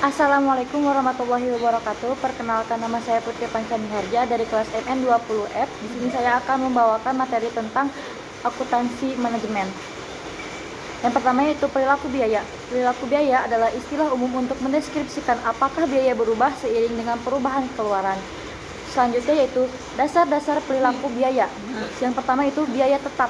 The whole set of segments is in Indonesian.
Assalamualaikum warahmatullahi wabarakatuh. Perkenalkan, nama saya Putri Pancamiharja dari kelas MN20F. Di sini saya akan membawakan materi tentang akuntansi manajemen. Yang pertama yaitu perilaku biaya. Perilaku biaya adalah istilah umum untuk mendeskripsikan apakah biaya berubah seiring dengan perubahan keluaran. Selanjutnya yaitu dasar-dasar perilaku biaya. Yang pertama itu biaya tetap.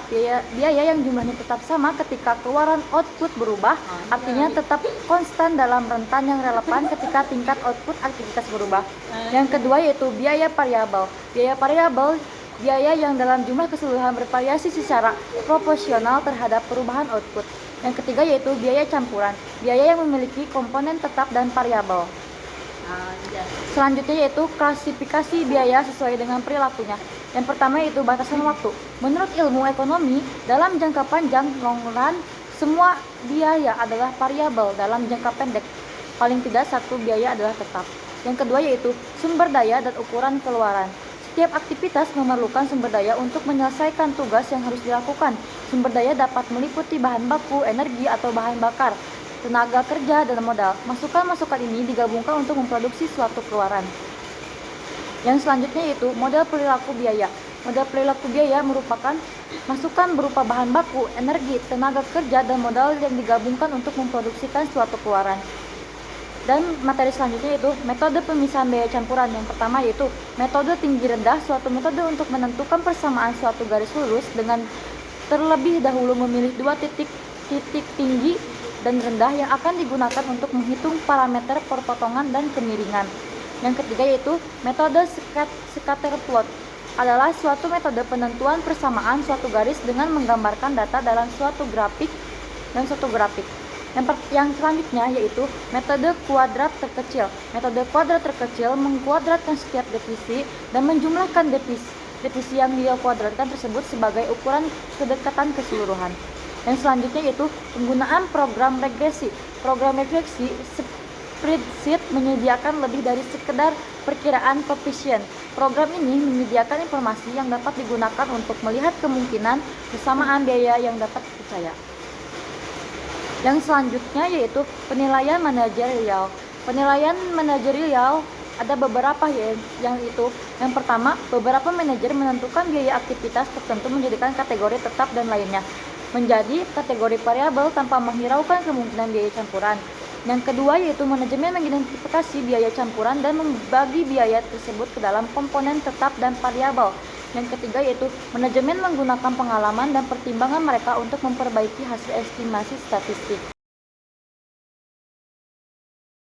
Biaya yang jumlahnya tetap sama ketika keluaran output berubah, artinya tetap konstan dalam rentan yang relevan ketika tingkat output aktivitas berubah. Yang kedua yaitu biaya variabel. Biaya variabel biaya yang dalam jumlah keseluruhan bervariasi secara proporsional terhadap perubahan output. Yang ketiga yaitu biaya campuran. Biaya yang memiliki komponen tetap dan variabel. Selanjutnya yaitu klasifikasi biaya sesuai dengan perilakunya. Yang pertama yaitu batasan waktu. Menurut ilmu ekonomi, dalam jangka panjang long run, semua biaya adalah variabel. Dalam jangka pendek, paling tidak satu biaya adalah tetap. Yang kedua yaitu sumber daya dan ukuran keluaran. Setiap aktivitas memerlukan sumber daya untuk menyelesaikan tugas yang harus dilakukan. Sumber daya dapat meliputi bahan baku, energi atau bahan bakar, tenaga kerja, dan modal. Masukan-masukan ini digabungkan untuk memproduksi suatu keluaran. Yang selanjutnya yaitu model perilaku biaya. Model perilaku biaya merupakan masukan berupa bahan baku, energi, tenaga kerja, dan modal yang digabungkan untuk memproduksikan suatu keluaran. Dan materi selanjutnya yaitu metode pemisahan biaya campuran. Yang pertama yaitu metode tinggi rendah, suatu metode untuk menentukan persamaan suatu garis lurus dengan terlebih dahulu memilih dua titik tinggi dan rendah yang akan digunakan untuk menghitung parameter perpotongan dan kemiringan. Yang ketiga yaitu metode scatter plot, adalah suatu metode penentuan persamaan suatu garis dengan menggambarkan data dalam suatu grafik. Yang selanjutnya yaitu metode kuadrat terkecil. Metode kuadrat terkecil mengkuadratkan setiap divisi dan menjumlahkan divisi yang dia kuadratkan tersebut sebagai ukuran kedekatan keseluruhan. Yang selanjutnya yaitu penggunaan program regresi. Program regresi spreadsheet menyediakan lebih dari sekedar perkiraan koefisien. Program ini menyediakan informasi yang dapat digunakan untuk melihat kemungkinan persamaan biaya yang dapat dipercaya. Yang selanjutnya yaitu penilaian manajerial. Penilaian manajerial ada beberapa yang itu. Yang pertama, beberapa manajer menentukan biaya aktivitas tertentu menjadikan kategori tetap dan lainnya menjadi kategori variabel tanpa menghiraukan kemungkinan biaya campuran. Yang kedua yaitu manajemen mengidentifikasi biaya campuran dan membagi biaya tersebut ke dalam komponen tetap dan variabel. Yang ketiga yaitu manajemen menggunakan pengalaman dan pertimbangan mereka untuk memperbaiki hasil estimasi statistik.